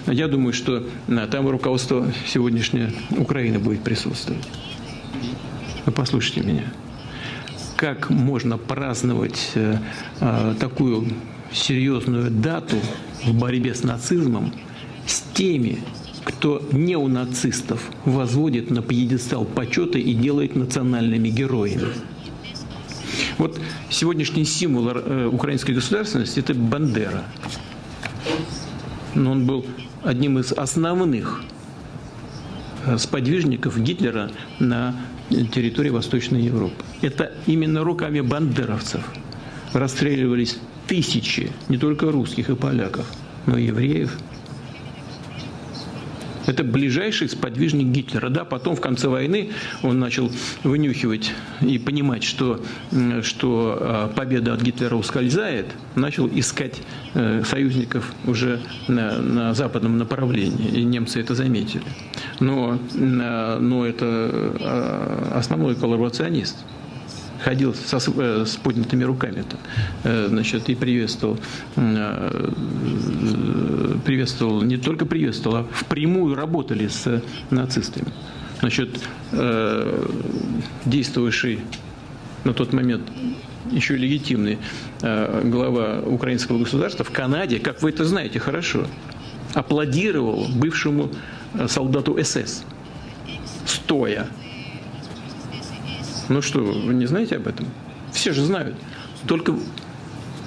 Я думаю, что там руководство сегодняшнее Украины будет присутствовать. Вы послушайте меня. Как можно праздновать такую серьезную дату в борьбе с нацизмом с теми, кто неонацистов возводит на пьедестал почета и делает национальными героями? Вот сегодняшний символ украинской государственности – это Бандера. Но он был одним из основных сподвижников Гитлера на территории Восточной Европы. Это именно руками бандеровцев расстреливались тысячи не только русских и поляков, но и евреев. Это ближайший сподвижник Гитлера. Да, потом в конце войны он начал вынюхивать и понимать, что победа от Гитлера ускользает, начал искать союзников уже на западном направлении, и немцы это заметили. Но это основной коллаборационист. Ходил с поднятыми руками, значит, и приветствовал, не только приветствовал, а впрямую работали с нацистами. Значит, действовавший на тот момент еще легитимный глава украинского государства в Канаде, как вы это знаете хорошо, аплодировал бывшему солдату СС, стоя. Ну что, вы не знаете об этом? Все же знают. Только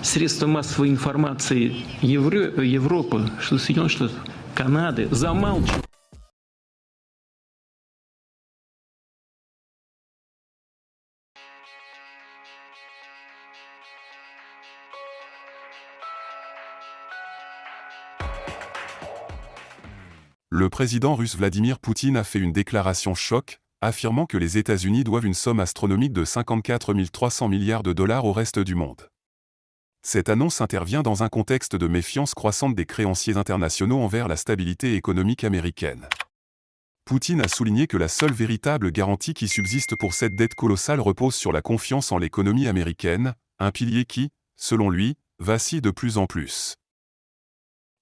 средства массовой информации Европы, Соединенных Штатов, Канады замалчивают. Le président russe Vladimir Poutine a fait une déclaration choc, affirmant que les États-Unis doivent une somme astronomique de 54 300 milliards de dollars au reste du monde. Cette annonce intervient dans un contexte de méfiance croissante des créanciers internationaux envers la stabilité économique américaine. Poutine a souligné que la seule véritable garantie qui subsiste pour cette dette colossale repose sur la confiance en l'économie américaine, un pilier qui, selon lui, vacille de plus en plus.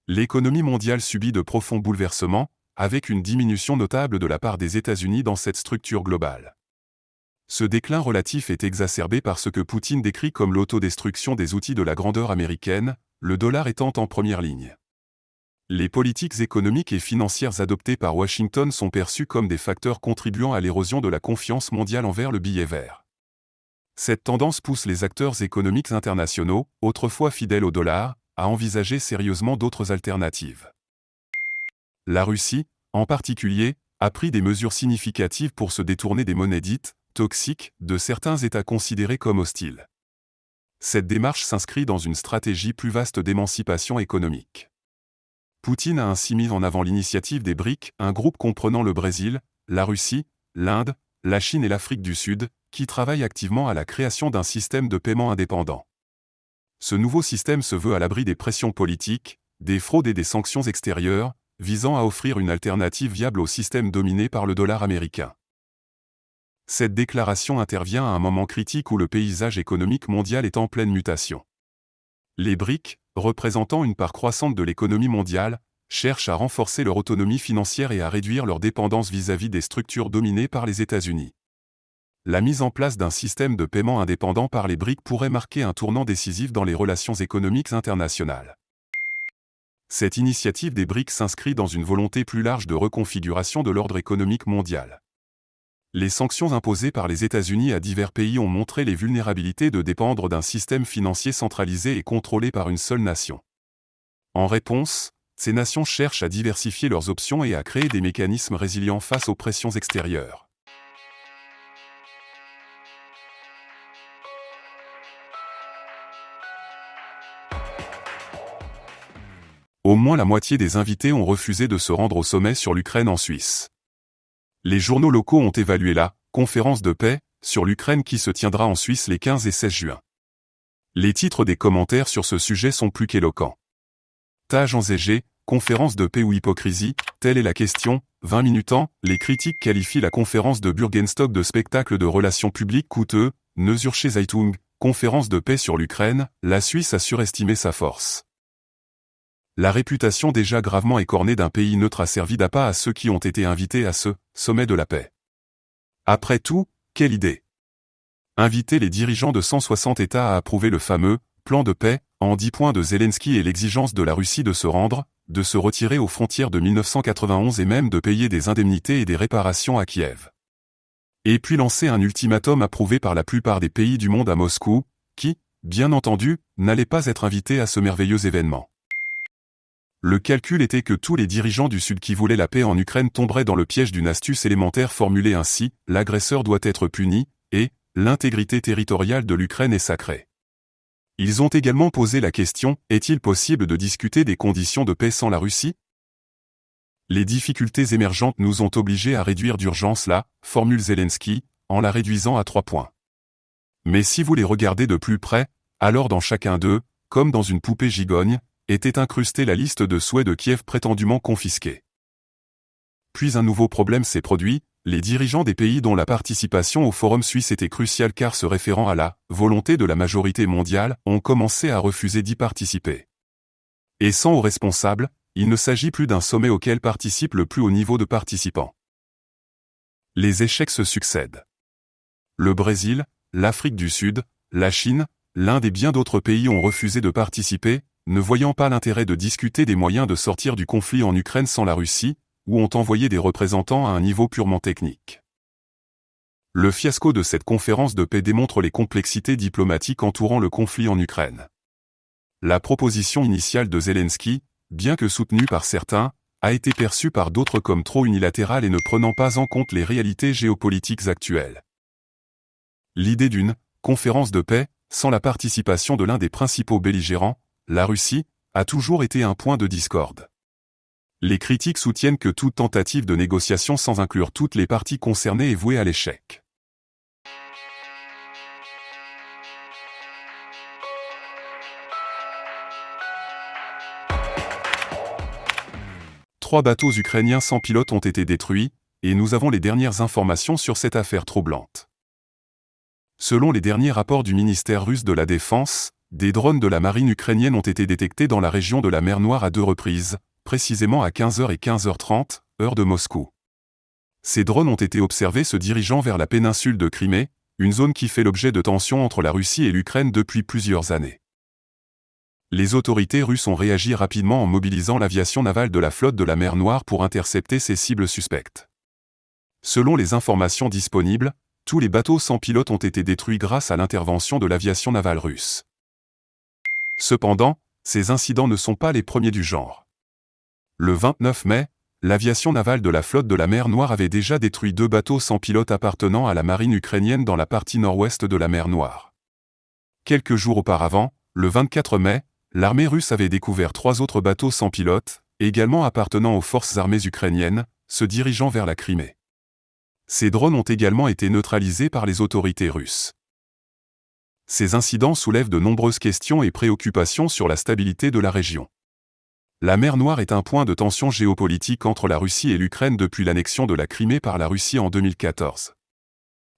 L'économie mondiale subit de profonds bouleversements, avec une diminution notable de la part des États-Unis dans cette structure globale. Ce déclin relatif est exacerbé par ce que Poutine décrit comme l'autodestruction des outils de la grandeur américaine, le dollar étant en première ligne. Les politiques économiques et financières adoptées par Washington sont perçues comme des facteurs contribuant à l'érosion de la confiance mondiale envers le billet vert. Cette tendance pousse les acteurs économiques internationaux, autrefois fidèles au dollar, à envisager sérieusement d'autres alternatives. La Russie, en particulier, a pris des mesures significatives pour se détourner des monnaies dites « toxiques » de certains États considérés comme hostiles. Cette démarche s'inscrit dans une stratégie plus vaste d'émancipation économique. Poutine a ainsi mis en avant l'initiative des BRIC, un groupe comprenant le Brésil, la Russie, l'Inde, la Chine et l'Afrique du Sud, qui travaillent activement à la création d'un système de paiement indépendant. Ce nouveau système se veut à l'abri des pressions politiques, des fraudes et des sanctions extérieures, visant à offrir une alternative viable au système dominé par le dollar américain. Cette déclaration intervient à un moment critique où le paysage économique mondial est en pleine mutation. Les BRIC, représentant une part croissante de l'économie mondiale, cherchent à renforcer leur autonomie financière et à réduire leur dépendance vis-à-vis des structures dominées par les États-Unis. La mise en place d'un système de paiement indépendant par les BRIC pourrait marquer un tournant décisif dans les relations économiques internationales. Cette initiative des BRIC s'inscrit dans une volonté plus large de reconfiguration de l'ordre économique mondial. Les sanctions imposées par les États-Unis à divers pays ont montré les vulnérabilités de dépendre d'un système financier centralisé et contrôlé par une seule nation. En réponse, ces nations cherchent à diversifier leurs options et à créer des mécanismes résilients face aux pressions extérieures. Au moins la moitié des invités ont refusé de se rendre au sommet sur l'Ukraine en Suisse. Les journaux locaux ont évalué la « conférence de paix » sur l'Ukraine qui se tiendra en Suisse les 15 et 16 juin. Les titres des commentaires sur ce sujet sont plus qu'éloquents. Tage en ZG, conférence de paix ou hypocrisie, telle est la question, 20 minutes ans, les critiques qualifient la conférence de Bürgenstock de spectacle de relations publiques coûteux, Neusursche Zeitung, conférence de paix sur l'Ukraine, la Suisse a surestimé sa force. La réputation déjà gravement écornée d'un pays neutre a servi d'appât à ceux qui ont été invités à ce sommet de la paix. Après tout, quelle idée! Inviter les dirigeants de 160 États à approuver le fameux plan de paix en 10 points de Zelensky et l'exigence de la Russie de se rendre, de se retirer aux frontières de 1991 et même de payer des indemnités et des réparations à Kiev. Et puis lancer un ultimatum approuvé par la plupart des pays du monde à Moscou, qui, bien entendu, n'allait pas être invité à ce merveilleux événement. Le calcul était que tous les dirigeants du Sud qui voulaient la paix en Ukraine tomberaient dans le piège d'une astuce élémentaire formulée ainsi, l'agresseur doit être puni, et l'intégrité territoriale de l'Ukraine est sacrée. Ils ont également posé la question, est-il possible de discuter des conditions de paix sans la Russie? Les difficultés émergentes nous ont obligés à réduire d'urgence la formule Zelensky, en la réduisant à 3 points. Mais si vous les regardez de plus près, alors dans chacun d'eux, comme dans une poupée gigogne, était incrustée la liste de souhaits de Kiev prétendument confisqués. Puis un nouveau problème s'est produit, les dirigeants des pays dont la participation au Forum suisse était cruciale car se référant à la volonté de la majorité mondiale ont commencé à refuser d'y participer. Et sans aux responsables, il ne s'agit plus d'un sommet auquel participe le plus haut niveau de participants. Les échecs se succèdent. Le Brésil, l'Afrique du Sud, la Chine, l'Inde et bien d'autres pays ont refusé de participer, ne voyant pas l'intérêt de discuter des moyens de sortir du conflit en Ukraine sans la Russie, ou ont envoyé des représentants à un niveau purement technique. Le fiasco de cette conférence de paix démontre les complexités diplomatiques entourant le conflit en Ukraine. La proposition initiale de Zelensky, bien que soutenue par certains, a été perçue par d'autres comme trop unilatérale et ne prenant pas en compte les réalités géopolitiques actuelles. L'idée d'une conférence de paix, sans la participation de l'un des principaux belligérants, la Russie, a toujours été un point de discorde. Les critiques soutiennent que toute tentative de négociation sans inclure toutes les parties concernées est vouée à l'échec. Trois bateaux ukrainiens sans pilote ont été détruits, et nous avons les dernières informations sur cette affaire troublante. Selon les derniers rapports du ministère russe de la Défense, des drones de la marine ukrainienne ont été détectés dans la région de la mer Noire à 2 reprises, précisément à 15h et 15h30, heure de Moscou. Ces drones ont été observés se dirigeant vers la péninsule de Crimée, une zone qui fait l'objet de tensions entre la Russie et l'Ukraine depuis plusieurs années. Les autorités russes ont réagi rapidement en mobilisant l'aviation navale de la flotte de la mer Noire pour intercepter ces cibles suspectes. Selon les informations disponibles, tous les bateaux sans pilote ont été détruits grâce à l'intervention de l'aviation navale russe. Cependant, ces incidents ne sont pas les premiers du genre. Le 29 mai, l'aviation navale de la flotte de la mer Noire avait déjà détruit 2 bateaux sans pilote appartenant à la marine ukrainienne dans la partie nord-ouest de la mer Noire. Quelques jours auparavant, le 24 mai, l'armée russe avait découvert 3 autres bateaux sans pilote, également appartenant aux forces armées ukrainiennes, se dirigeant vers la Crimée. Ces drones ont également été neutralisés par les autorités russes. Ces incidents soulèvent de nombreuses questions et préoccupations sur la stabilité de la région. La mer Noire est un point de tension géopolitique entre la Russie et l'Ukraine depuis l'annexion de la Crimée par la Russie en 2014.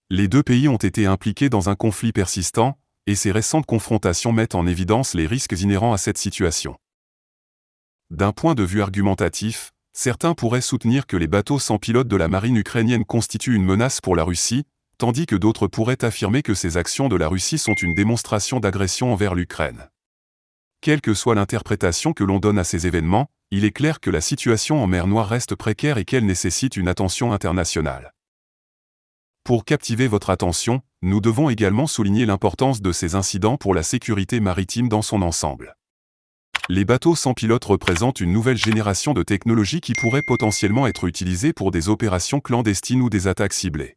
Les deux pays ont été impliqués dans un conflit persistant, et ces récentes confrontations mettent en évidence les risques inhérents à cette situation. D'un point de vue argumentatif, certains pourraient soutenir que les bateaux sans pilote de la marine ukrainienne constituent une menace pour la Russie, tandis que d'autres pourraient affirmer que ces actions de la Russie sont une démonstration d'agression envers l'Ukraine. Quelle que soit l'interprétation que l'on donne à ces événements, il est clair que la situation en mer Noire reste précaire et qu'elle nécessite une attention internationale. Pour captiver votre attention, nous devons également souligner l'importance de ces incidents pour la sécurité maritime dans son ensemble. Les bateaux sans pilote représentent une nouvelle génération de technologies qui pourrait potentiellement être utilisées pour des opérations clandestines ou des attaques ciblées.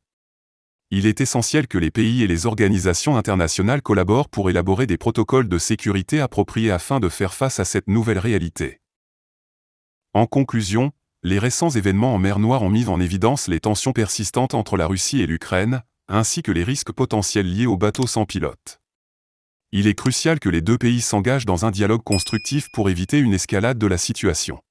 Il est essentiel que les pays et les organisations internationales collaborent pour élaborer des protocoles de sécurité appropriés afin de faire face à cette nouvelle réalité. En conclusion, les récents événements en mer Noire ont mis en évidence les tensions persistantes entre la Russie et l'Ukraine, ainsi que les risques potentiels liés aux bateaux sans pilote. Il est crucial que les deux pays s'engagent dans un dialogue constructif pour éviter une escalade de la situation.